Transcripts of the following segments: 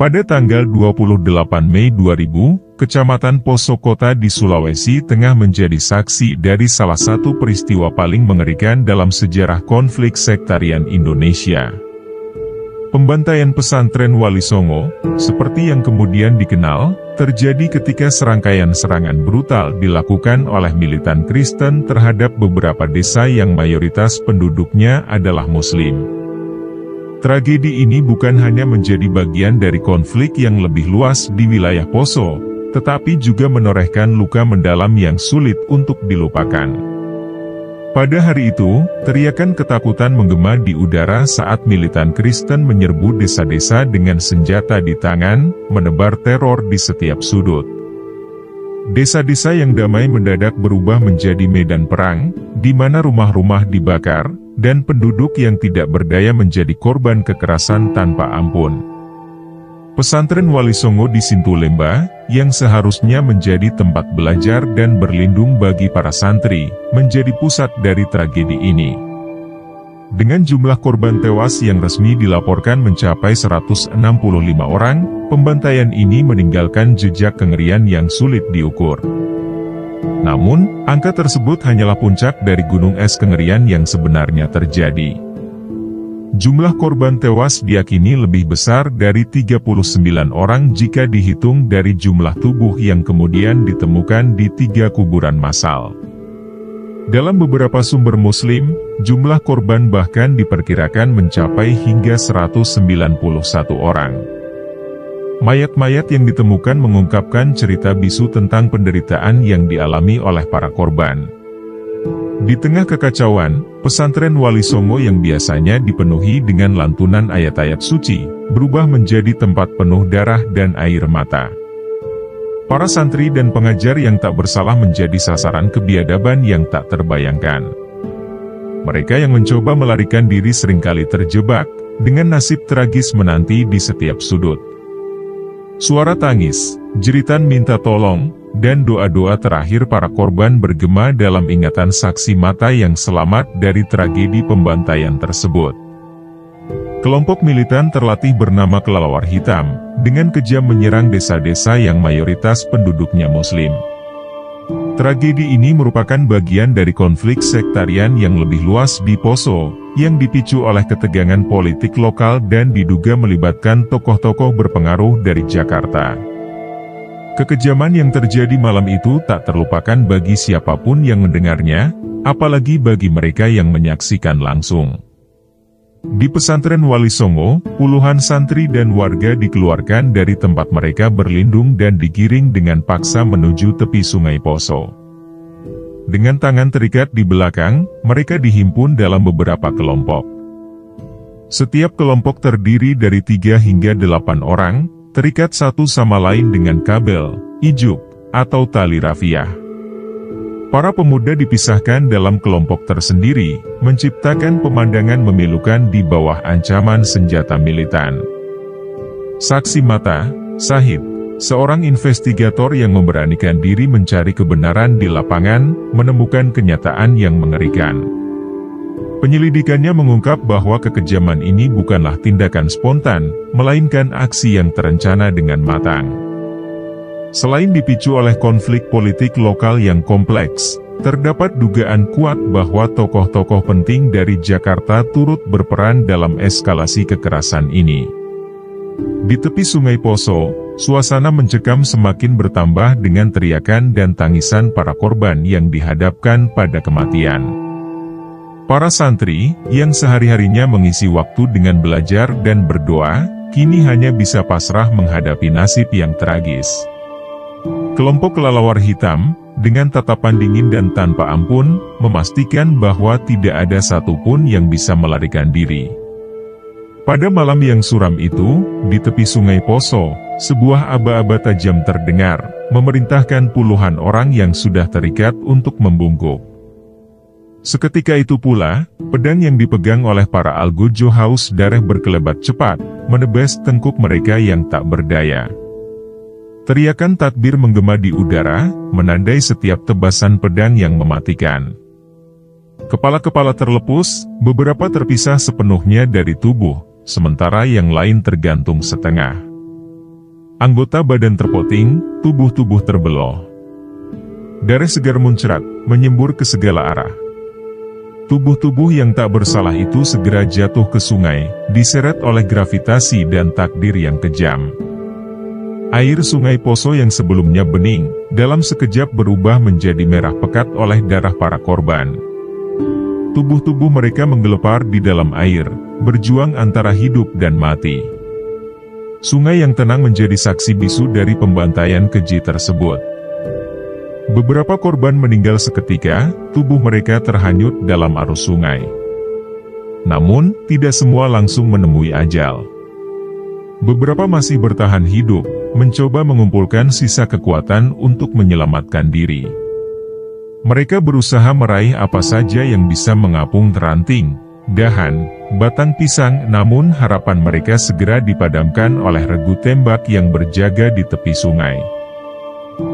Pada tanggal 28 Mei 2000, Kecamatan Poso Kota di Sulawesi Tengah menjadi saksi dari salah satu peristiwa paling mengerikan dalam sejarah konflik sektarian Indonesia. Pembantaian pesantren Wali Songo, seperti yang kemudian dikenal, terjadi ketika serangkaian serangan brutal dilakukan oleh militan Kristen terhadap beberapa desa yang mayoritas penduduknya adalah Muslim. Tragedi ini bukan hanya menjadi bagian dari konflik yang lebih luas di wilayah Poso, tetapi juga menorehkan luka mendalam yang sulit untuk dilupakan. Pada hari itu, teriakan ketakutan menggema di udara saat militan Kristen menyerbu desa-desa dengan senjata di tangan, menebar teror di setiap sudut. Desa-desa yang damai mendadak berubah menjadi medan perang, di mana rumah-rumah dibakar, dan penduduk yang tidak berdaya menjadi korban kekerasan tanpa ampun. Pesantren Wali Songo di Sintulemba, yang seharusnya menjadi tempat belajar dan berlindung bagi para santri, menjadi pusat dari tragedi ini. Dengan jumlah korban tewas yang resmi dilaporkan mencapai 165 orang, pembantaian ini meninggalkan jejak kengerian yang sulit diukur. Namun, angka tersebut hanyalah puncak dari gunung es kengerian yang sebenarnya terjadi. Jumlah korban tewas diyakini lebih besar dari 39 orang jika dihitung dari jumlah tubuh yang kemudian ditemukan di 3 kuburan massal. Dalam beberapa sumber Muslim, jumlah korban bahkan diperkirakan mencapai hingga 191 orang. Mayat-mayat yang ditemukan mengungkapkan cerita bisu tentang penderitaan yang dialami oleh para korban. Di tengah kekacauan, pesantren Wali Songo yang biasanya dipenuhi dengan lantunan ayat-ayat suci, berubah menjadi tempat penuh darah dan air mata. Para santri dan pengajar yang tak bersalah menjadi sasaran kebiadaban yang tak terbayangkan. Mereka yang mencoba melarikan diri seringkali terjebak, dengan nasib tragis menanti di setiap sudut. Suara tangis, jeritan minta tolong, dan doa-doa terakhir para korban bergema dalam ingatan saksi mata yang selamat dari tragedi pembantaian tersebut. Kelompok militan terlatih bernama Kelelawar Hitam, dengan kejam menyerang desa-desa yang mayoritas penduduknya Muslim. Tragedi ini merupakan bagian dari konflik sektarian yang lebih luas di Poso, yang dipicu oleh ketegangan politik lokal dan diduga melibatkan tokoh-tokoh berpengaruh dari Jakarta. Kekejaman yang terjadi malam itu tak terlupakan bagi siapapun yang mendengarnya, apalagi bagi mereka yang menyaksikan langsung. Di pesantren Wali Songo, puluhan santri dan warga dikeluarkan dari tempat mereka berlindung dan digiring dengan paksa menuju tepi Sungai Poso. Dengan tangan terikat di belakang, mereka dihimpun dalam beberapa kelompok. Setiap kelompok terdiri dari 3 hingga 8 orang, terikat satu sama lain dengan kabel, ijuk, atau tali rafiah. Para pemuda dipisahkan dalam kelompok tersendiri, menciptakan pemandangan memilukan di bawah ancaman senjata militan. Saksi mata, Sahid, seorang investigator yang memberanikan diri mencari kebenaran di lapangan, menemukan kenyataan yang mengerikan. Penyelidikannya mengungkap bahwa kekejaman ini bukanlah tindakan spontan, melainkan aksi yang terencana dengan matang. Selain dipicu oleh konflik politik lokal yang kompleks, terdapat dugaan kuat bahwa tokoh-tokoh penting dari Jakarta turut berperan dalam eskalasi kekerasan ini. Di tepi Sungai Poso, suasana mencekam semakin bertambah dengan teriakan dan tangisan para korban yang dihadapkan pada kematian. Para santri, yang sehari-harinya mengisi waktu dengan belajar dan berdoa, kini hanya bisa pasrah menghadapi nasib yang tragis. Kelompok Kelelawar Hitam, dengan tatapan dingin dan tanpa ampun, memastikan bahwa tidak ada satupun yang bisa melarikan diri. Pada malam yang suram itu, di tepi Sungai Poso, sebuah aba-aba tajam terdengar, memerintahkan puluhan orang yang sudah terikat untuk membungkuk. Seketika itu pula, pedang yang dipegang oleh para algojo haus darah berkelebat cepat, menebas tengkuk mereka yang tak berdaya. Teriakan takbir menggema di udara, menandai setiap tebasan pedang yang mematikan. Kepala-kepala terlepus, beberapa terpisah sepenuhnya dari tubuh, sementara yang lain tergantung setengah. Anggota badan terpoting, tubuh-tubuh terbelah. Darah segar muncrat, menyembur ke segala arah. Tubuh-tubuh yang tak bersalah itu segera jatuh ke sungai, diseret oleh gravitasi dan takdir yang kejam. Air sungai Poso yang sebelumnya bening, dalam sekejap berubah menjadi merah pekat oleh darah para korban. Tubuh-tubuh mereka menggelepar di dalam air, berjuang antara hidup dan mati. Sungai yang tenang menjadi saksi bisu dari pembantaian keji tersebut. Beberapa korban meninggal seketika, tubuh mereka terhanyut dalam arus sungai. Namun, tidak semua langsung menemui ajal. Beberapa masih bertahan hidup, mencoba mengumpulkan sisa kekuatan untuk menyelamatkan diri. Mereka berusaha meraih apa saja yang bisa mengapung ranting, dahan, batang pisang, namun harapan mereka segera dipadamkan oleh regu tembak yang berjaga di tepi sungai.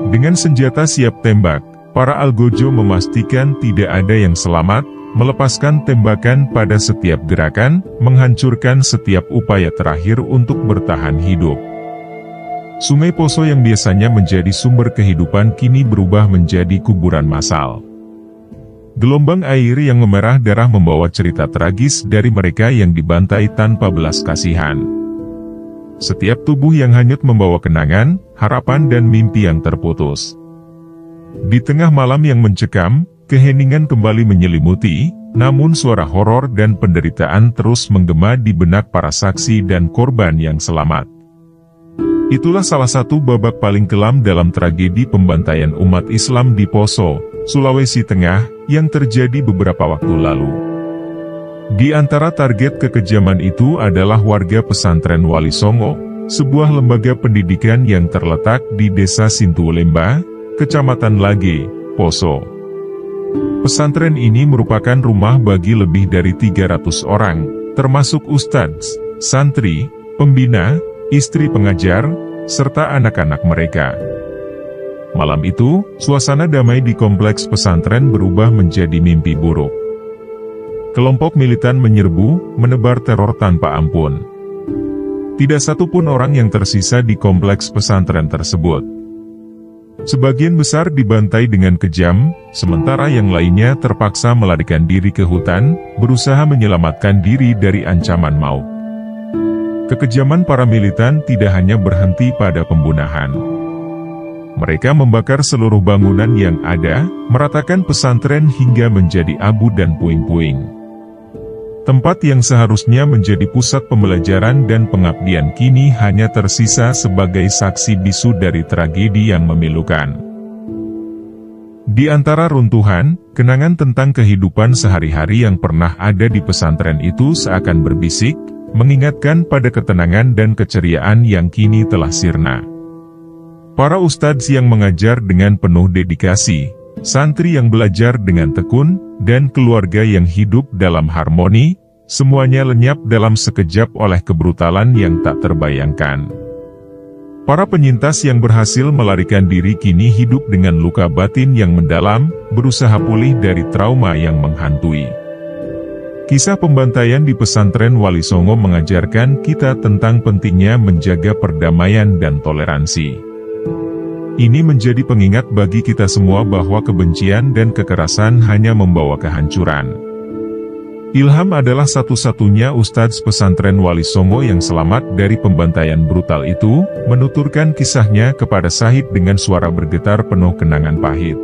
Dengan senjata siap tembak, para algojo memastikan tidak ada yang selamat, melepaskan tembakan pada setiap gerakan, menghancurkan setiap upaya terakhir untuk bertahan hidup. Sungai Poso yang biasanya menjadi sumber kehidupan kini berubah menjadi kuburan massal. Gelombang air yang memerah darah membawa cerita tragis dari mereka yang dibantai tanpa belas kasihan. Setiap tubuh yang hanyut membawa kenangan, harapan dan mimpi yang terputus. Di tengah malam yang mencekam, keheningan kembali menyelimuti, namun suara horor dan penderitaan terus menggema di benak para saksi dan korban yang selamat. Itulah salah satu babak paling kelam dalam tragedi pembantaian umat Islam di Poso, Sulawesi Tengah, yang terjadi beberapa waktu lalu. Di antara target kekejaman itu adalah warga pesantren Wali Songo, sebuah lembaga pendidikan yang terletak di Desa Sintulemba, Kecamatan Lage, Poso. Pesantren ini merupakan rumah bagi lebih dari 300 orang, termasuk ustadz, santri, pembina, istri pengajar, serta anak-anak mereka. Malam itu, suasana damai di kompleks pesantren berubah menjadi mimpi buruk. Kelompok militan menyerbu, menebar teror tanpa ampun. Tidak satu pun orang yang tersisa di kompleks pesantren tersebut. Sebagian besar dibantai dengan kejam, sementara yang lainnya terpaksa melarikan diri ke hutan, berusaha menyelamatkan diri dari ancaman maut. Kekejaman para militan tidak hanya berhenti pada pembunuhan. Mereka membakar seluruh bangunan yang ada, meratakan pesantren hingga menjadi abu dan puing-puing. Tempat yang seharusnya menjadi pusat pembelajaran dan pengabdian kini hanya tersisa sebagai saksi bisu dari tragedi yang memilukan. Di antara runtuhan, kenangan tentang kehidupan sehari-hari yang pernah ada di pesantren itu seakan berbisik, mengingatkan pada ketenangan dan keceriaan yang kini telah sirna. Para ustadz yang mengajar dengan penuh dedikasi, santri yang belajar dengan tekun, dan keluarga yang hidup dalam harmoni, semuanya lenyap dalam sekejap oleh kebrutalan yang tak terbayangkan. Para penyintas yang berhasil melarikan diri kini hidup dengan luka batin yang mendalam, berusaha pulih dari trauma yang menghantui. Kisah pembantaian di pesantren Wali Songo mengajarkan kita tentang pentingnya menjaga perdamaian dan toleransi. Ini menjadi pengingat bagi kita semua bahwa kebencian dan kekerasan hanya membawa kehancuran. Ilham adalah satu-satunya ustadz pesantren Wali Songo yang selamat dari pembantaian brutal itu, menuturkan kisahnya kepada Syahid dengan suara bergetar penuh kenangan pahit.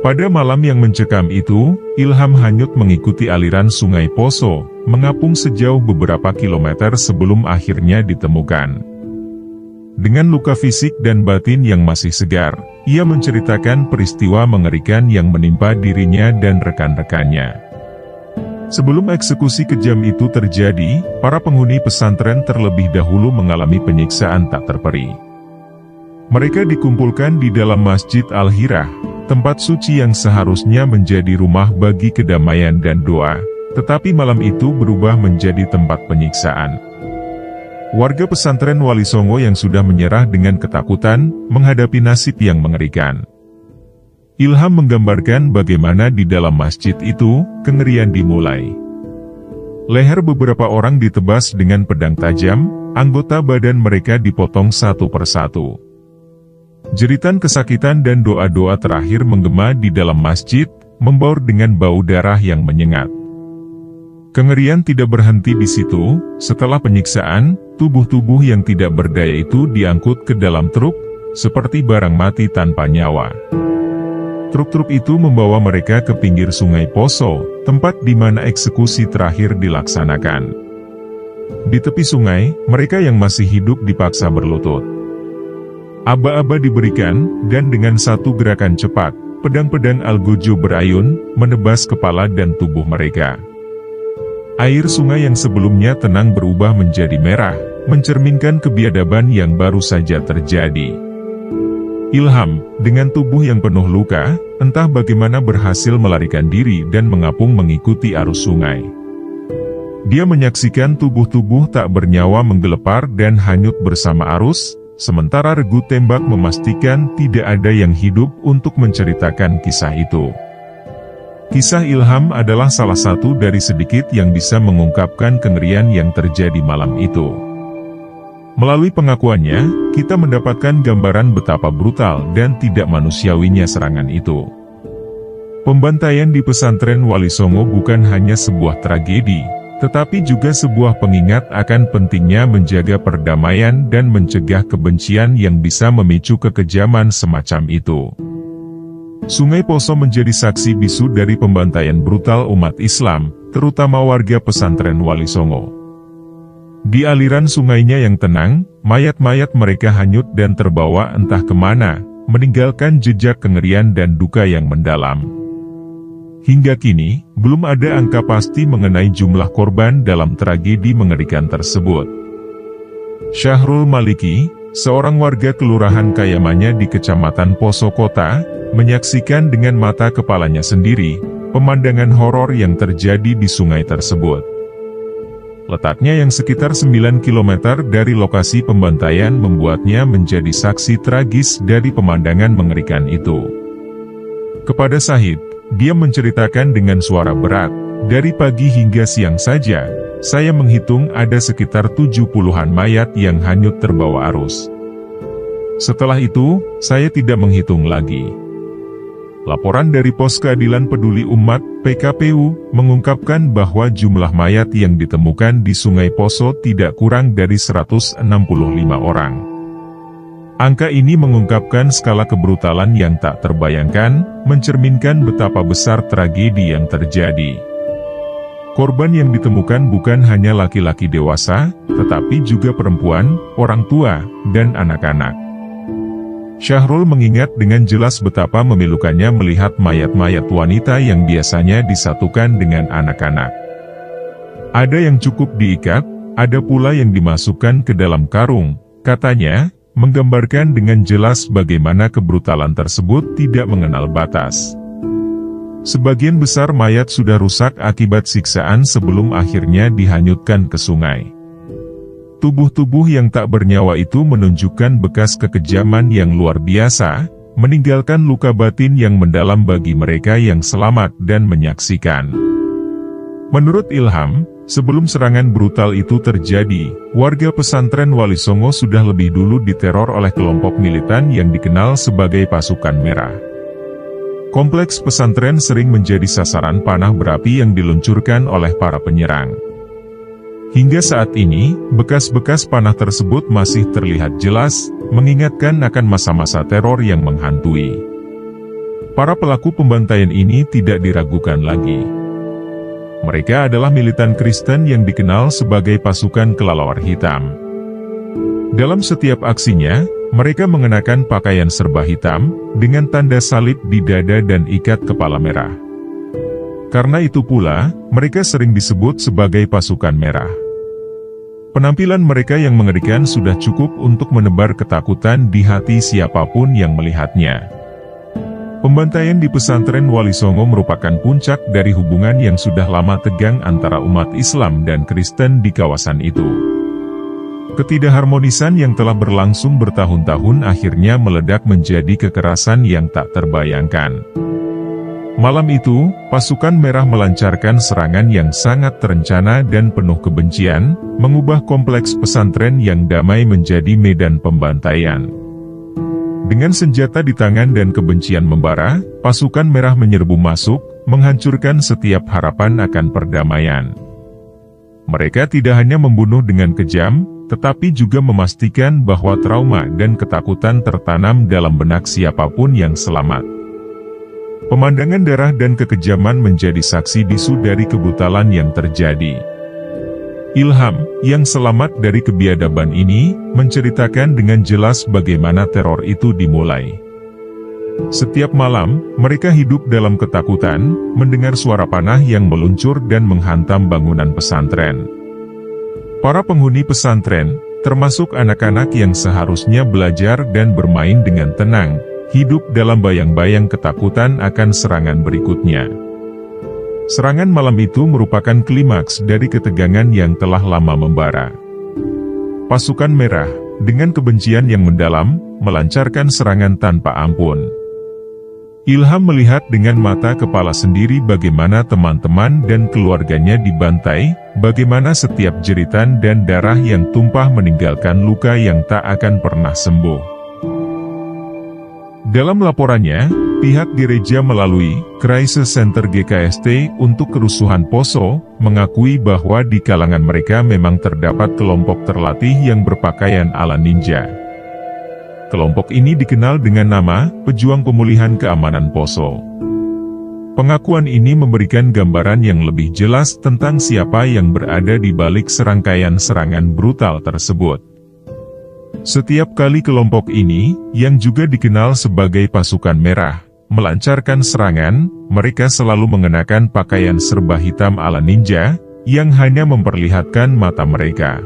Pada malam yang mencekam itu, Ilham hanyut mengikuti aliran sungai Poso, mengapung sejauh beberapa kilometer sebelum akhirnya ditemukan. Dengan luka fisik dan batin yang masih segar, ia menceritakan peristiwa mengerikan yang menimpa dirinya dan rekan-rekannya. Sebelum eksekusi kejam itu terjadi, para penghuni pesantren terlebih dahulu mengalami penyiksaan tak terperi. Mereka dikumpulkan di dalam Masjid Al-Hirah, tempat suci yang seharusnya menjadi rumah bagi kedamaian dan doa, tetapi malam itu berubah menjadi tempat penyiksaan. Warga pesantren Wali Songo yang sudah menyerah dengan ketakutan, menghadapi nasib yang mengerikan. Ilham menggambarkan bagaimana di dalam masjid itu, kengerian dimulai. Leher beberapa orang ditebas dengan pedang tajam, anggota badan mereka dipotong satu persatu. Jeritan kesakitan dan doa-doa terakhir menggema di dalam masjid, membaur dengan bau darah yang menyengat. Kengerian tidak berhenti di situ. Setelah penyiksaan, tubuh-tubuh yang tidak berdaya itu diangkut ke dalam truk, seperti barang mati tanpa nyawa. Truk-truk itu membawa mereka ke pinggir Sungai Poso, tempat di mana eksekusi terakhir dilaksanakan. Di tepi sungai, mereka yang masih hidup dipaksa berlutut. Aba-aba diberikan, dan dengan satu gerakan cepat, pedang-pedang algojo berayun, menebas kepala dan tubuh mereka. Air sungai yang sebelumnya tenang berubah menjadi merah, mencerminkan kebiadaban yang baru saja terjadi. Ilham, dengan tubuh yang penuh luka, entah bagaimana berhasil melarikan diri dan mengapung mengikuti arus sungai. Dia menyaksikan tubuh-tubuh tak bernyawa menggelepar dan hanyut bersama arus, sementara regu tembak memastikan tidak ada yang hidup untuk menceritakan kisah itu. Kisah Ilham adalah salah satu dari sedikit yang bisa mengungkapkan kengerian yang terjadi malam itu. Melalui pengakuannya, kita mendapatkan gambaran betapa brutal dan tidak manusiawinya serangan itu. Pembantaian di pesantren Wali Songo bukan hanya sebuah tragedi, tetapi juga sebuah pengingat akan pentingnya menjaga perdamaian dan mencegah kebencian yang bisa memicu kekejaman semacam itu. Sungai Poso menjadi saksi bisu dari pembantaian brutal umat Islam, terutama warga pesantren Wali Songo. Di aliran sungainya yang tenang, mayat-mayat mereka hanyut dan terbawa entah kemana, meninggalkan jejak kengerian dan duka yang mendalam. Hingga kini, belum ada angka pasti mengenai jumlah korban dalam tragedi mengerikan tersebut. Syahrul Maliki, seorang warga kelurahan Kayamanya di Kecamatan Poso Kota, menyaksikan dengan mata kepalanya sendiri, pemandangan horor yang terjadi di sungai tersebut. Letaknya yang sekitar 9 km dari lokasi pembantaian membuatnya menjadi saksi tragis dari pemandangan mengerikan itu. Kepada Syahid, dia menceritakan dengan suara berat, dari pagi hingga siang saja, saya menghitung ada sekitar 70-an mayat yang hanyut terbawa arus. Setelah itu, saya tidak menghitung lagi. Laporan dari Pos Keadilan Peduli Umat, PKPU, mengungkapkan bahwa jumlah mayat yang ditemukan di Sungai Poso tidak kurang dari 165 orang. Angka ini mengungkapkan skala kebrutalan yang tak terbayangkan, mencerminkan betapa besar tragedi yang terjadi. Korban yang ditemukan bukan hanya laki-laki dewasa, tetapi juga perempuan, orang tua, dan anak-anak. Syahrul mengingat dengan jelas betapa memilukannya melihat mayat-mayat wanita yang biasanya disatukan dengan anak-anak. Ada yang cukup diikat, ada pula yang dimasukkan ke dalam karung, katanya, menggambarkan dengan jelas bagaimana kebrutalan tersebut tidak mengenal batas. Sebagian besar mayat sudah rusak akibat siksaan sebelum akhirnya dihanyutkan ke sungai. Tubuh-tubuh yang tak bernyawa itu menunjukkan bekas kekejaman yang luar biasa, meninggalkan luka batin yang mendalam bagi mereka yang selamat dan menyaksikan. Menurut Ilham, sebelum serangan brutal itu terjadi, warga pesantren Wali Songo sudah lebih dulu diteror oleh kelompok militan yang dikenal sebagai Pasukan Merah. Kompleks pesantren sering menjadi sasaran panah berapi yang diluncurkan oleh para penyerang. Hingga saat ini, bekas-bekas panah tersebut masih terlihat jelas, mengingatkan akan masa-masa teror yang menghantui. Para pelaku pembantaian ini tidak diragukan lagi. Mereka adalah militan Kristen yang dikenal sebagai pasukan kelelawar hitam. Dalam setiap aksinya, mereka mengenakan pakaian serba hitam, dengan tanda salib di dada dan ikat kepala merah. Karena itu pula, mereka sering disebut sebagai Pasukan Merah. Penampilan mereka yang mengerikan sudah cukup untuk menebar ketakutan di hati siapapun yang melihatnya. Pembantaian di pesantren Wali Songo merupakan puncak dari hubungan yang sudah lama tegang antara umat Islam dan Kristen di kawasan itu. Ketidakharmonisan yang telah berlangsung bertahun-tahun akhirnya meledak menjadi kekerasan yang tak terbayangkan. Malam itu, pasukan merah melancarkan serangan yang sangat terencana dan penuh kebencian, mengubah kompleks pesantren yang damai menjadi medan pembantaian. Dengan senjata di tangan dan kebencian membara, pasukan merah menyerbu masuk, menghancurkan setiap harapan akan perdamaian. Mereka tidak hanya membunuh dengan kejam, tetapi juga memastikan bahwa trauma dan ketakutan tertanam dalam benak siapapun yang selamat. Pemandangan darah dan kekejaman menjadi saksi bisu dari kebrutalan yang terjadi. Ilham, yang selamat dari kebiadaban ini, menceritakan dengan jelas bagaimana teror itu dimulai. Setiap malam, mereka hidup dalam ketakutan, mendengar suara panah yang meluncur dan menghantam bangunan pesantren. Para penghuni pesantren, termasuk anak-anak yang seharusnya belajar dan bermain dengan tenang, hidup dalam bayang-bayang ketakutan akan serangan berikutnya. Serangan malam itu merupakan klimaks dari ketegangan yang telah lama membara. Pasukan merah, dengan kebencian yang mendalam, melancarkan serangan tanpa ampun. Ilham melihat dengan mata kepala sendiri bagaimana teman-teman dan keluarganya dibantai, bagaimana setiap jeritan dan darah yang tumpah meninggalkan luka yang tak akan pernah sembuh. Dalam laporannya, pihak gereja melalui Crisis Center GKST untuk kerusuhan Poso, mengakui bahwa di kalangan mereka memang terdapat kelompok terlatih yang berpakaian ala ninja. Kelompok ini dikenal dengan nama Pejuang Pemulihan Keamanan Poso. Pengakuan ini memberikan gambaran yang lebih jelas tentang siapa yang berada di balik serangkaian serangan brutal tersebut. Setiap kali kelompok ini, yang juga dikenal sebagai pasukan merah, melancarkan serangan, mereka selalu mengenakan pakaian serba hitam ala ninja, yang hanya memperlihatkan mata mereka.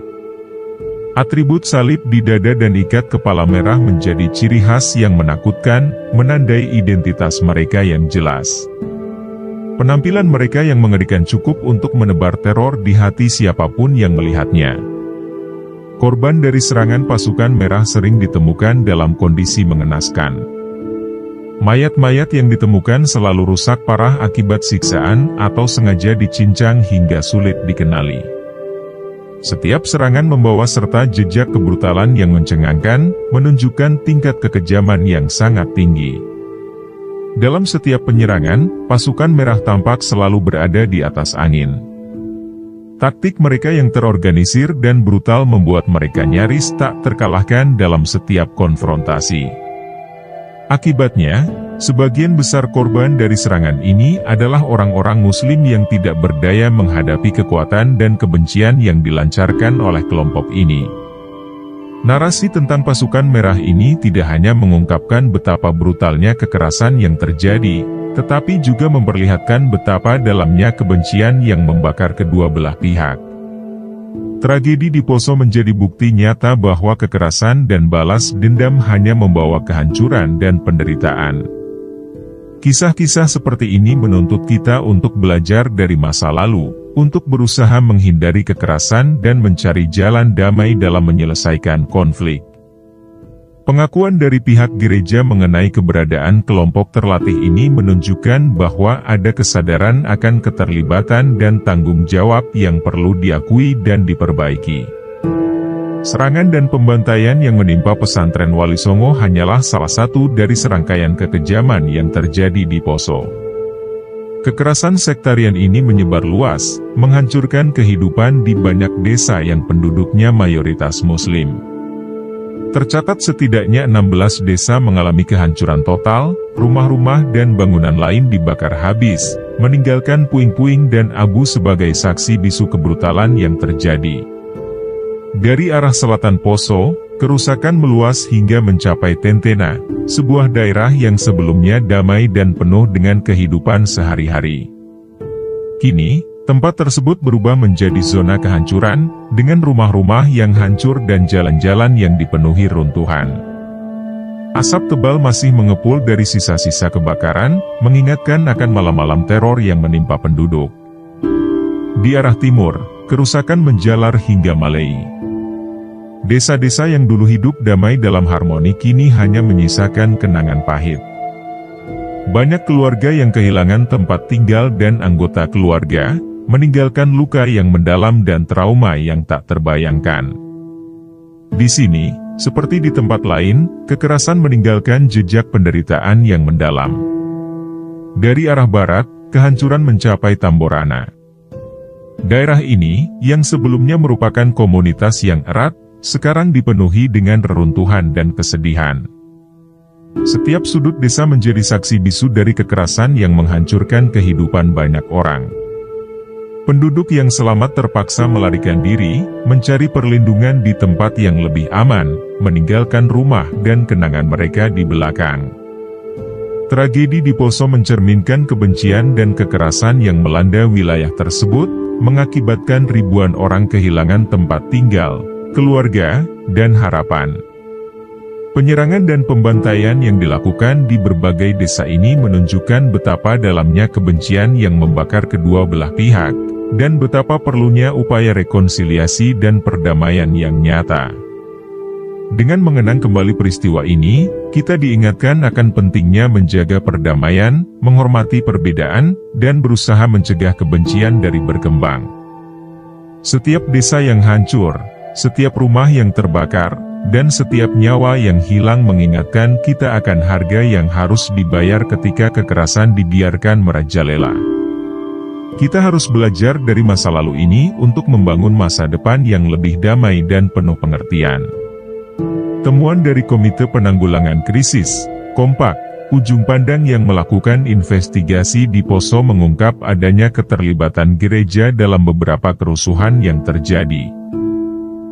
Atribut salib di dada dan ikat kepala merah menjadi ciri khas yang menakutkan, menandai identitas mereka yang jelas. Penampilan mereka yang mengerikan cukup untuk menebar teror di hati siapapun yang melihatnya. Korban dari serangan pasukan merah sering ditemukan dalam kondisi mengenaskan. Mayat-mayat yang ditemukan selalu rusak parah akibat siksaan atau sengaja dicincang hingga sulit dikenali. Setiap serangan membawa serta jejak kebrutalan yang mencengangkan, menunjukkan tingkat kekejaman yang sangat tinggi. Dalam setiap penyerangan, pasukan merah tampak selalu berada di atas angin. Taktik mereka yang terorganisir dan brutal membuat mereka nyaris tak terkalahkan dalam setiap konfrontasi. Akibatnya, sebagian besar korban dari serangan ini adalah orang-orang Muslim yang tidak berdaya menghadapi kekuatan dan kebencian yang dilancarkan oleh kelompok ini. Narasi tentang pasukan merah ini tidak hanya mengungkapkan betapa brutalnya kekerasan yang terjadi, tetapi juga memperlihatkan betapa dalamnya kebencian yang membakar kedua belah pihak. Tragedi di Poso menjadi bukti nyata bahwa kekerasan dan balas dendam hanya membawa kehancuran dan penderitaan. Kisah-kisah seperti ini menuntut kita untuk belajar dari masa lalu, untuk berusaha menghindari kekerasan dan mencari jalan damai dalam menyelesaikan konflik. Pengakuan dari pihak gereja mengenai keberadaan kelompok terlatih ini menunjukkan bahwa ada kesadaran akan keterlibatan dan tanggung jawab yang perlu diakui dan diperbaiki. Serangan dan pembantaian yang menimpa pesantren Wali Songo hanyalah salah satu dari serangkaian kekejaman yang terjadi di Poso. Kekerasan sektarian ini menyebar luas, menghancurkan kehidupan di banyak desa yang penduduknya mayoritas Muslim. Tercatat setidaknya 16 desa mengalami kehancuran total, rumah-rumah dan bangunan lain dibakar habis, meninggalkan puing-puing dan abu sebagai saksi bisu kebrutalan yang terjadi. Dari arah selatan Poso, kerusakan meluas hingga mencapai Tentena, sebuah daerah yang sebelumnya damai dan penuh dengan kehidupan sehari-hari. Kini, tempat tersebut berubah menjadi zona kehancuran, dengan rumah-rumah yang hancur dan jalan-jalan yang dipenuhi runtuhan. Asap tebal masih mengepul dari sisa-sisa kebakaran, mengingatkan akan malam-malam teror yang menimpa penduduk. Di arah timur, kerusakan menjalar hingga Malei. Desa-desa yang dulu hidup damai dalam harmoni kini hanya menyisakan kenangan pahit. Banyak keluarga yang kehilangan tempat tinggal dan anggota keluarga, meninggalkan luka yang mendalam dan trauma yang tak terbayangkan. Di sini, seperti di tempat lain, kekerasan meninggalkan jejak penderitaan yang mendalam. Dari arah barat, kehancuran mencapai Tamborana. Daerah ini, yang sebelumnya merupakan komunitas yang erat, sekarang dipenuhi dengan reruntuhan dan kesedihan. Setiap sudut desa menjadi saksi bisu dari kekerasan yang menghancurkan kehidupan banyak orang. Penduduk yang selamat terpaksa melarikan diri, mencari perlindungan di tempat yang lebih aman, meninggalkan rumah dan kenangan mereka di belakang. Tragedi di Poso mencerminkan kebencian dan kekerasan yang melanda wilayah tersebut, mengakibatkan ribuan orang kehilangan tempat tinggal, keluarga, dan harapan. Penyerangan dan pembantaian yang dilakukan di berbagai desa ini menunjukkan betapa dalamnya kebencian yang membakar kedua belah pihak, dan betapa perlunya upaya rekonsiliasi dan perdamaian yang nyata. Dengan mengenang kembali peristiwa ini, kita diingatkan akan pentingnya menjaga perdamaian, menghormati perbedaan, dan berusaha mencegah kebencian dari berkembang. Setiap desa yang hancur, setiap rumah yang terbakar, dan setiap nyawa yang hilang mengingatkan kita akan harga yang harus dibayar ketika kekerasan dibiarkan merajalela. Kita harus belajar dari masa lalu ini untuk membangun masa depan yang lebih damai dan penuh pengertian. Temuan dari Komite Penanggulangan Krisis, Kompak, Ujung Pandang yang melakukan investigasi di Poso mengungkap adanya keterlibatan gereja dalam beberapa kerusuhan yang terjadi.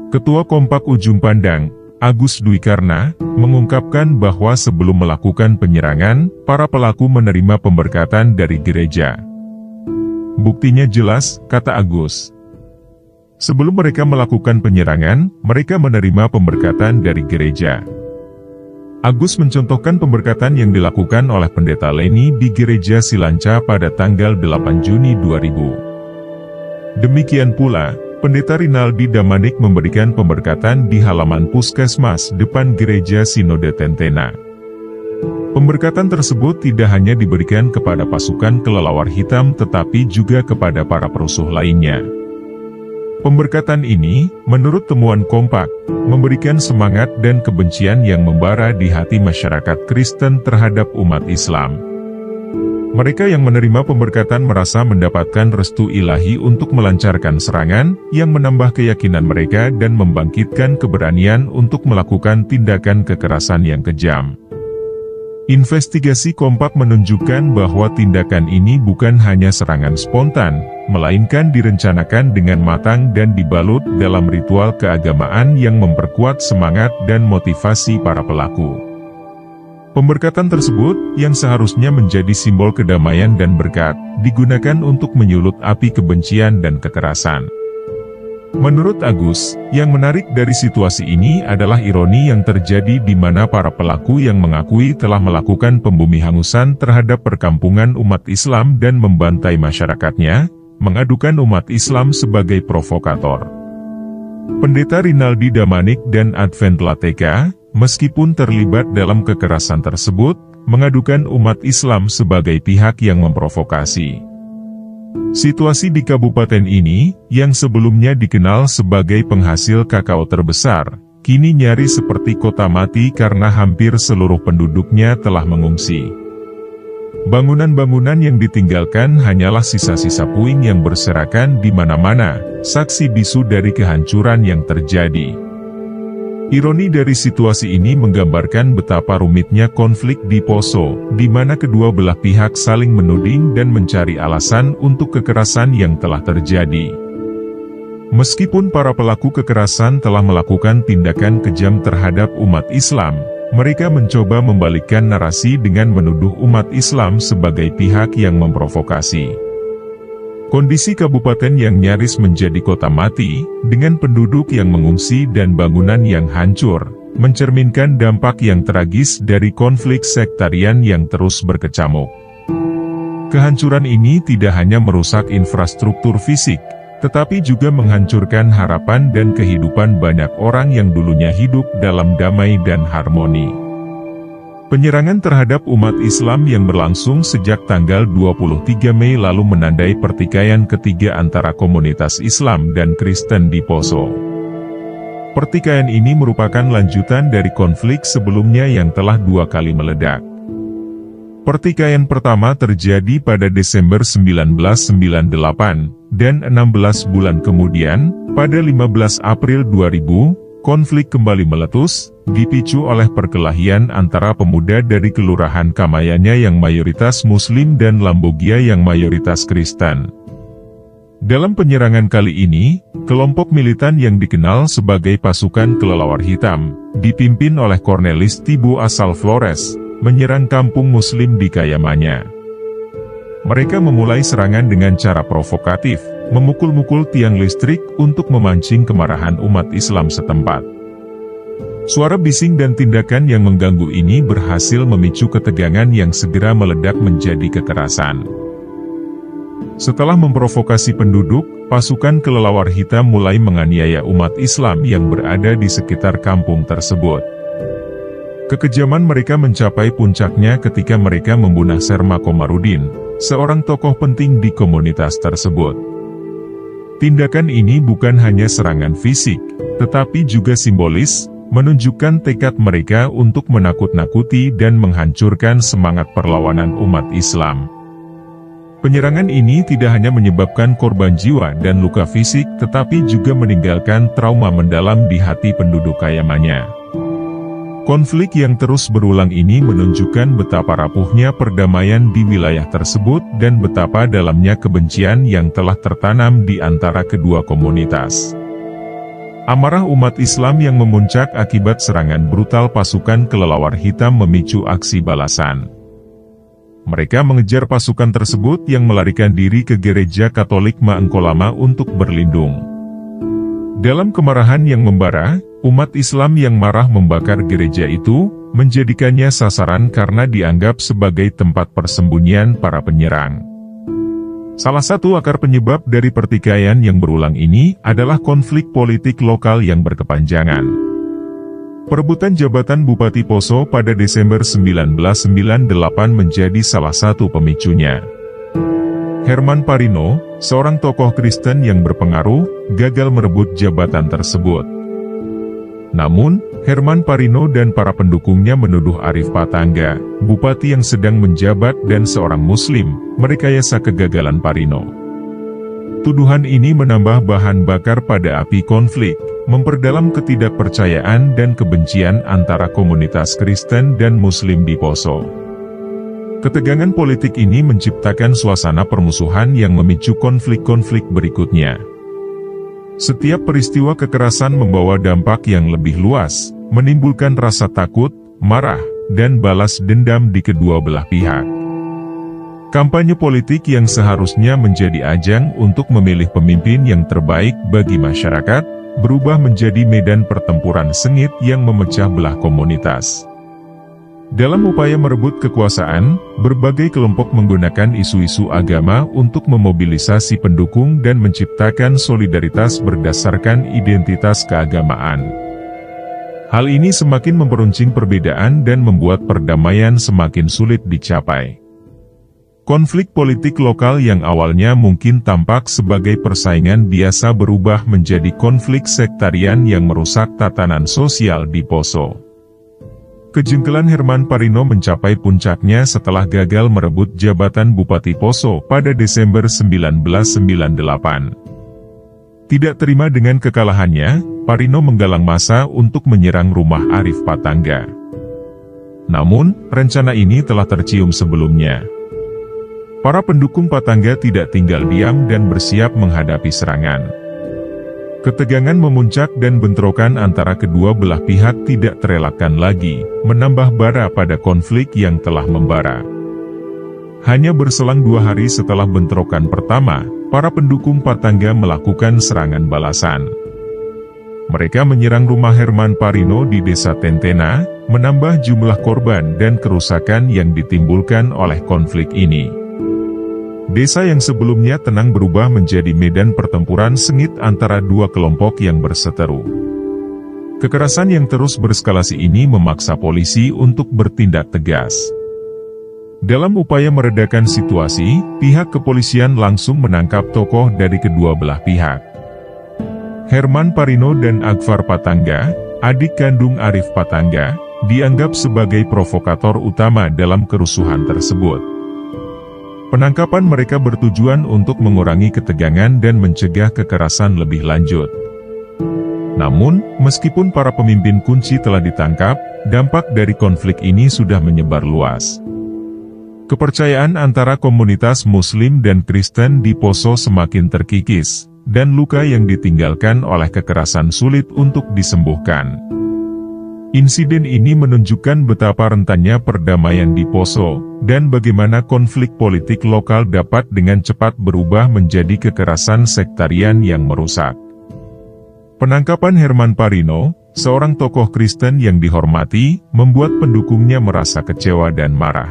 Ketua Kompak Ujung Pandang, Agus Dwi Karna, mengungkapkan bahwa sebelum melakukan penyerangan, para pelaku menerima pemberkatan dari gereja. Buktinya jelas, kata Agus. Sebelum mereka melakukan penyerangan, mereka menerima pemberkatan dari gereja. Agus mencontohkan pemberkatan yang dilakukan oleh Pendeta Leni di Gereja Silanca pada tanggal 8 Juni 2000. Demikian pula, Pendeta Rinaldi Damanik memberikan pemberkatan di halaman puskesmas depan Gereja Sinode Tentena. Pemberkatan tersebut tidak hanya diberikan kepada pasukan kelelawar hitam tetapi juga kepada para perusuh lainnya. Pemberkatan ini, menurut temuan Kompak, memberikan semangat dan kebencian yang membara di hati masyarakat Kristen terhadap umat Islam. Mereka yang menerima pemberkatan merasa mendapatkan restu ilahi untuk melancarkan serangan, yang menambah keyakinan mereka dan membangkitkan keberanian untuk melakukan tindakan kekerasan yang kejam. Investigasi Kompak menunjukkan bahwa tindakan ini bukan hanya serangan spontan, melainkan direncanakan dengan matang dan dibalut dalam ritual keagamaan yang memperkuat semangat dan motivasi para pelaku. Pemberkatan tersebut, yang seharusnya menjadi simbol kedamaian dan berkat, digunakan untuk menyulut api kebencian dan kekerasan. Menurut Agus, yang menarik dari situasi ini adalah ironi yang terjadi di mana para pelaku yang mengakui telah melakukan pembumihangusan terhadap perkampungan umat Islam dan membantai masyarakatnya, mengadukan umat Islam sebagai provokator. Pendeta Rinaldi Damanik dan Advent Lateka, meskipun terlibat dalam kekerasan tersebut, mengadukan umat Islam sebagai pihak yang memprovokasi. Situasi di kabupaten ini, yang sebelumnya dikenal sebagai penghasil kakao terbesar, kini nyaris seperti kota mati karena hampir seluruh penduduknya telah mengungsi. Bangunan-bangunan yang ditinggalkan hanyalah sisa-sisa puing yang berserakan di mana-mana, saksi bisu dari kehancuran yang terjadi. Ironi dari situasi ini menggambarkan betapa rumitnya konflik di Poso, di mana kedua belah pihak saling menuding dan mencari alasan untuk kekerasan yang telah terjadi. Meskipun para pelaku kekerasan telah melakukan tindakan kejam terhadap umat Islam, mereka mencoba membalikkan narasi dengan menuduh umat Islam sebagai pihak yang memprovokasi. Kondisi kabupaten yang nyaris menjadi kota mati, dengan penduduk yang mengungsi dan bangunan yang hancur, mencerminkan dampak yang tragis dari konflik sektarian yang terus berkecamuk. Kehancuran ini tidak hanya merusak infrastruktur fisik, tetapi juga menghancurkan harapan dan kehidupan banyak orang yang dulunya hidup dalam damai dan harmoni. Penyerangan terhadap umat Islam yang berlangsung sejak tanggal 23 Mei lalu menandai pertikaian ketiga antara komunitas Islam dan Kristen di Poso. Pertikaian ini merupakan lanjutan dari konflik sebelumnya yang telah 2 kali meledak. Pertikaian pertama terjadi pada Desember 1998, dan 16 bulan kemudian, pada 15 April 2000, konflik kembali meletus, dipicu oleh perkelahian antara pemuda dari Kelurahan Kamayanya yang mayoritas Muslim dan Lambogia yang mayoritas Kristen. Dalam penyerangan kali ini, kelompok militan yang dikenal sebagai pasukan kelelawar hitam, dipimpin oleh Cornelis Tibo asal Flores, menyerang kampung Muslim di Kayamanya. Mereka memulai serangan dengan cara provokatif, memukul-mukul tiang listrik untuk memancing kemarahan umat Islam setempat. Suara bising dan tindakan yang mengganggu ini berhasil memicu ketegangan yang segera meledak menjadi kekerasan. Setelah memprovokasi penduduk, pasukan kelelawar hitam mulai menganiaya umat Islam yang berada di sekitar kampung tersebut. Kekejaman mereka mencapai puncaknya ketika mereka membunuh Serma Komarudin, seorang tokoh penting di komunitas tersebut. Tindakan ini bukan hanya serangan fisik, tetapi juga simbolis, menunjukkan tekad mereka untuk menakut-nakuti dan menghancurkan semangat perlawanan umat Islam. Penyerangan ini tidak hanya menyebabkan korban jiwa dan luka fisik, tetapi juga meninggalkan trauma mendalam di hati penduduk Kayamanya. Konflik yang terus berulang ini menunjukkan betapa rapuhnya perdamaian di wilayah tersebut dan betapa dalamnya kebencian yang telah tertanam di antara kedua komunitas. Amarah umat Islam yang memuncak akibat serangan brutal pasukan kelelawar hitam memicu aksi balasan. Mereka mengejar pasukan tersebut yang melarikan diri ke gereja Katolik Maengkolama untuk berlindung. Dalam kemarahan yang membara, umat Islam yang marah membakar gereja itu, menjadikannya sasaran karena dianggap sebagai tempat persembunyian para penyerang. Salah satu akar penyebab dari pertikaian yang berulang ini adalah konflik politik lokal yang berkepanjangan. Perebutan jabatan Bupati Poso pada Desember 1998 menjadi salah satu pemicunya. Herman Parino, seorang tokoh Kristen yang berpengaruh, gagal merebut jabatan tersebut. Namun, Herman Parino dan para pendukungnya menuduh Arif Patangga, bupati yang sedang menjabat dan seorang Muslim, merekayasa kegagalan Parino. Tuduhan ini menambah bahan bakar pada api konflik, memperdalam ketidakpercayaan dan kebencian antara komunitas Kristen dan Muslim di Poso. Ketegangan politik ini menciptakan suasana permusuhan yang memicu konflik-konflik berikutnya. Setiap peristiwa kekerasan membawa dampak yang lebih luas, menimbulkan rasa takut, marah, dan balas dendam di kedua belah pihak. Kampanye politik yang seharusnya menjadi ajang untuk memilih pemimpin yang terbaik bagi masyarakat, berubah menjadi medan pertempuran sengit yang memecah belah komunitas. Dalam upaya merebut kekuasaan, berbagai kelompok menggunakan isu-isu agama untuk memobilisasi pendukung dan menciptakan solidaritas berdasarkan identitas keagamaan. Hal ini semakin memperuncing perbedaan dan membuat perdamaian semakin sulit dicapai. Konflik politik lokal yang awalnya mungkin tampak sebagai persaingan biasa berubah menjadi konflik sektarian yang merusak tatanan sosial di Poso. Kejengkelan Herman Parino mencapai puncaknya setelah gagal merebut jabatan Bupati Poso pada Desember 1998. Tidak terima dengan kekalahannya, Parino menggalang massa untuk menyerang rumah Arif Patangga. Namun, rencana ini telah tercium sebelumnya. Para pendukung Patangga tidak tinggal diam dan bersiap menghadapi serangan. Ketegangan memuncak dan bentrokan antara kedua belah pihak tidak terelakkan lagi, menambah bara pada konflik yang telah membara. Hanya berselang 2 hari setelah bentrokan pertama, para pendukung Patangga melakukan serangan balasan. Mereka menyerang rumah Herman Parino di Desa Tentena, menambah jumlah korban dan kerusakan yang ditimbulkan oleh konflik ini. Desa yang sebelumnya tenang berubah menjadi medan pertempuran sengit antara dua kelompok yang berseteru. Kekerasan yang terus bereskalasi ini memaksa polisi untuk bertindak tegas. Dalam upaya meredakan situasi, pihak kepolisian langsung menangkap tokoh dari kedua belah pihak. Herman Parino dan Akbar Patangga, adik kandung Arif Patangga, dianggap sebagai provokator utama dalam kerusuhan tersebut. Penangkapan mereka bertujuan untuk mengurangi ketegangan dan mencegah kekerasan lebih lanjut. Namun, meskipun para pemimpin kunci telah ditangkap, dampak dari konflik ini sudah menyebar luas. Kepercayaan antara komunitas Muslim dan Kristen di Poso semakin terkikis, dan luka yang ditinggalkan oleh kekerasan sulit untuk disembuhkan. Insiden ini menunjukkan betapa rentannya perdamaian di Poso, dan bagaimana konflik politik lokal dapat dengan cepat berubah menjadi kekerasan sektarian yang merusak. Penangkapan Herman Parino, seorang tokoh Kristen yang dihormati, membuat pendukungnya merasa kecewa dan marah.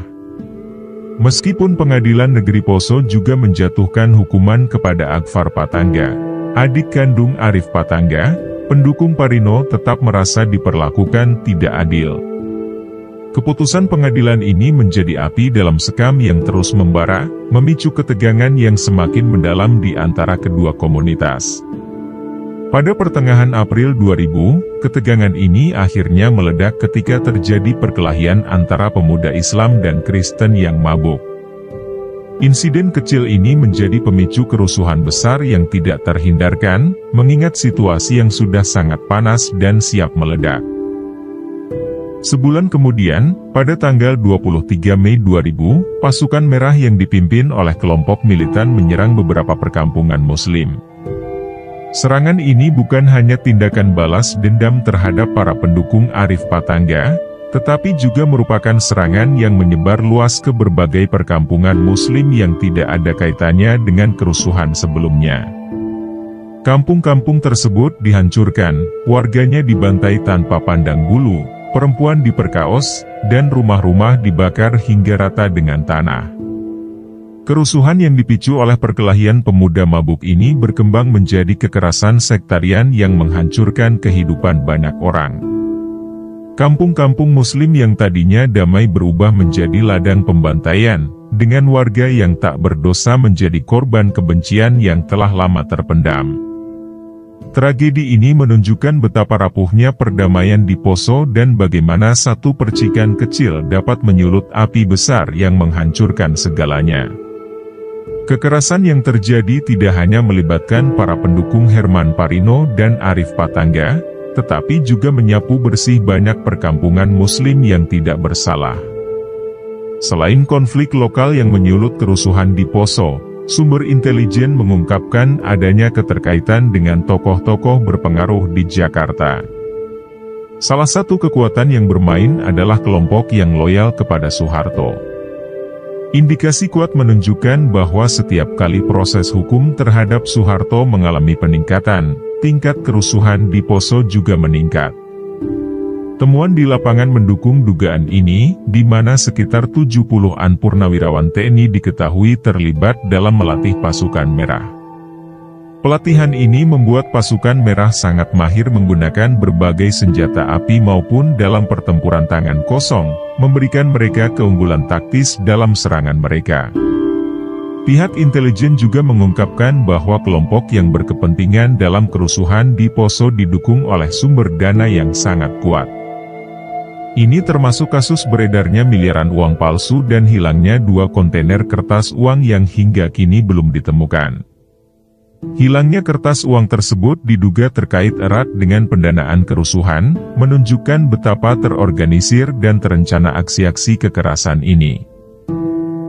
Meskipun Pengadilan Negeri Poso juga menjatuhkan hukuman kepada Akbar Patangga, adik kandung Arif Patangga, pendukung Parino tetap merasa diperlakukan tidak adil. Keputusan pengadilan ini menjadi api dalam sekam yang terus membara, memicu ketegangan yang semakin mendalam di antara kedua komunitas. Pada pertengahan April 2000, ketegangan ini akhirnya meledak ketika terjadi perkelahian antara pemuda Islam dan Kristen yang mabuk. Insiden kecil ini menjadi pemicu kerusuhan besar yang tidak terhindarkan, mengingat situasi yang sudah sangat panas dan siap meledak. Sebulan kemudian, pada tanggal 23 Mei 2000, pasukan merah yang dipimpin oleh kelompok militan menyerang beberapa perkampungan Muslim. Serangan ini bukan hanya tindakan balas dendam terhadap para pendukung Arif Patangga, tetapi juga merupakan serangan yang menyebar luas ke berbagai perkampungan Muslim yang tidak ada kaitannya dengan kerusuhan sebelumnya. Kampung-kampung tersebut dihancurkan, warganya dibantai tanpa pandang bulu, perempuan diperkaos, dan rumah-rumah dibakar hingga rata dengan tanah. Kerusuhan yang dipicu oleh perkelahian pemuda mabuk ini berkembang menjadi kekerasan sektarian yang menghancurkan kehidupan banyak orang. Kampung-kampung Muslim yang tadinya damai berubah menjadi ladang pembantaian, dengan warga yang tak berdosa menjadi korban kebencian yang telah lama terpendam. Tragedi ini menunjukkan betapa rapuhnya perdamaian di Poso dan bagaimana satu percikan kecil dapat menyulut api besar yang menghancurkan segalanya. Kekerasan yang terjadi tidak hanya melibatkan para pendukung Herman Parino dan Arif Patangga, tetapi juga menyapu bersih banyak perkampungan Muslim yang tidak bersalah. Selain konflik lokal yang menyulut kerusuhan di Poso, sumber intelijen mengungkapkan adanya keterkaitan dengan tokoh-tokoh berpengaruh di Jakarta. Salah satu kekuatan yang bermain adalah kelompok yang loyal kepada Soeharto. Indikasi kuat menunjukkan bahwa setiap kali proses hukum terhadap Soeharto mengalami peningkatan, tingkat kerusuhan di Poso juga meningkat. Temuan di lapangan mendukung dugaan ini, di mana sekitar 70-an purnawirawan TNI diketahui terlibat dalam melatih pasukan merah. Pelatihan ini membuat pasukan merah sangat mahir menggunakan berbagai senjata api maupun dalam pertempuran tangan kosong, memberikan mereka keunggulan taktis dalam serangan mereka. Pihak intelijen juga mengungkapkan bahwa kelompok yang berkepentingan dalam kerusuhan di Poso didukung oleh sumber dana yang sangat kuat. Ini termasuk kasus beredarnya miliaran uang palsu dan hilangnya 2 kontainer kertas uang yang hingga kini belum ditemukan. Hilangnya kertas uang tersebut diduga terkait erat dengan pendanaan kerusuhan, menunjukkan betapa terorganisir dan terencana aksi-aksi kekerasan ini.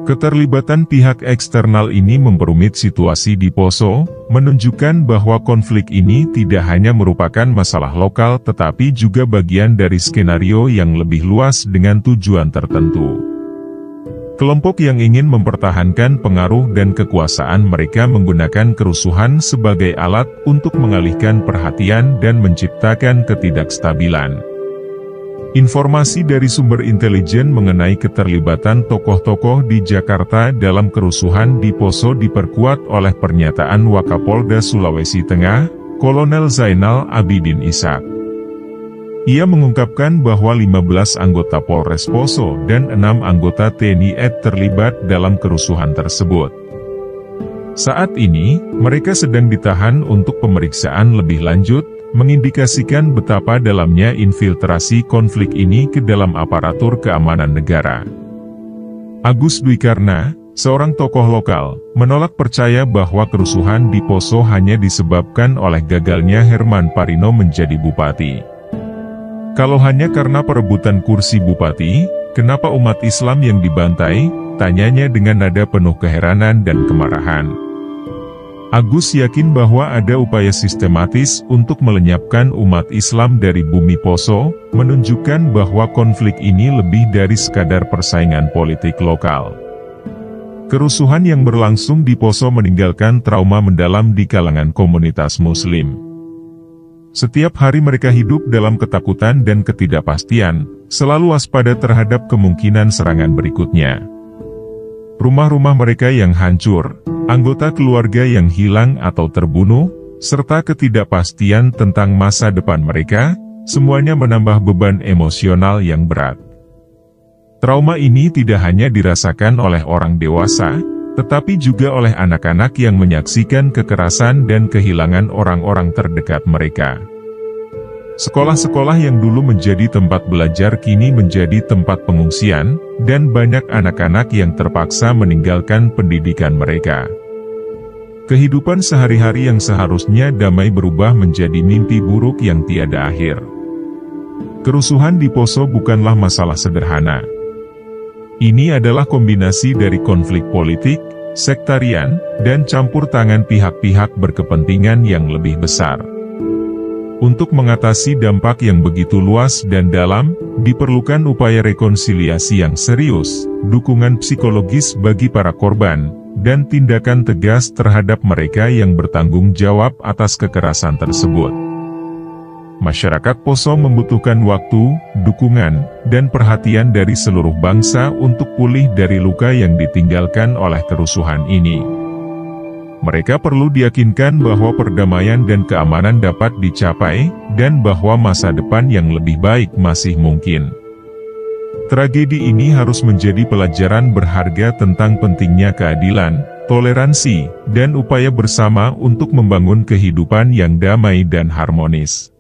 Keterlibatan pihak eksternal ini memperumit situasi di Poso, menunjukkan bahwa konflik ini tidak hanya merupakan masalah lokal tetapi juga bagian dari skenario yang lebih luas dengan tujuan tertentu. Kelompok yang ingin mempertahankan pengaruh dan kekuasaan mereka menggunakan kerusuhan sebagai alat untuk mengalihkan perhatian dan menciptakan ketidakstabilan. Informasi dari sumber intelijen mengenai keterlibatan tokoh-tokoh di Jakarta dalam kerusuhan di Poso diperkuat oleh pernyataan Wakapolda Sulawesi Tengah, Kolonel Zainal Abidin Ishak. Ia mengungkapkan bahwa 15 anggota Polres Poso dan 6 anggota TNI AD terlibat dalam kerusuhan tersebut. Saat ini, mereka sedang ditahan untuk pemeriksaan lebih lanjut, mengindikasikan betapa dalamnya infiltrasi konflik ini ke dalam aparatur keamanan negara. Agus Dwi Karna, seorang tokoh lokal, menolak percaya bahwa kerusuhan di Poso hanya disebabkan oleh gagalnya Herman Parino menjadi bupati. Kalau hanya karena perebutan kursi bupati, kenapa umat Islam yang dibantai? Tanyanya dengan nada penuh keheranan dan kemarahan. Agus yakin bahwa ada upaya sistematis untuk melenyapkan umat Islam dari bumi Poso, menunjukkan bahwa konflik ini lebih dari sekadar persaingan politik lokal. Kerusuhan yang berlangsung di Poso meninggalkan trauma mendalam di kalangan komunitas Muslim. Setiap hari mereka hidup dalam ketakutan dan ketidakpastian, selalu waspada terhadap kemungkinan serangan berikutnya. Rumah-rumah mereka yang hancur, anggota keluarga yang hilang atau terbunuh, serta ketidakpastian tentang masa depan mereka, semuanya menambah beban emosional yang berat. Trauma ini tidak hanya dirasakan oleh orang dewasa, tetapi juga oleh anak-anak yang menyaksikan kekerasan dan kehilangan orang-orang terdekat mereka. Sekolah-sekolah yang dulu menjadi tempat belajar kini menjadi tempat pengungsian, dan banyak anak-anak yang terpaksa meninggalkan pendidikan mereka. Kehidupan sehari-hari yang seharusnya damai berubah menjadi mimpi buruk yang tiada akhir. Kerusuhan di Poso bukanlah masalah sederhana. Ini adalah kombinasi dari konflik politik, sektarian, dan campur tangan pihak-pihak berkepentingan yang lebih besar. Untuk mengatasi dampak yang begitu luas dan dalam, diperlukan upaya rekonsiliasi yang serius, dukungan psikologis bagi para korban, dan tindakan tegas terhadap mereka yang bertanggung jawab atas kekerasan tersebut. Masyarakat Poso membutuhkan waktu, dukungan, dan perhatian dari seluruh bangsa untuk pulih dari luka yang ditinggalkan oleh kerusuhan ini. Mereka perlu diyakinkan bahwa perdamaian dan keamanan dapat dicapai, dan bahwa masa depan yang lebih baik masih mungkin. Tragedi ini harus menjadi pelajaran berharga tentang pentingnya keadilan, toleransi, dan upaya bersama untuk membangun kehidupan yang damai dan harmonis.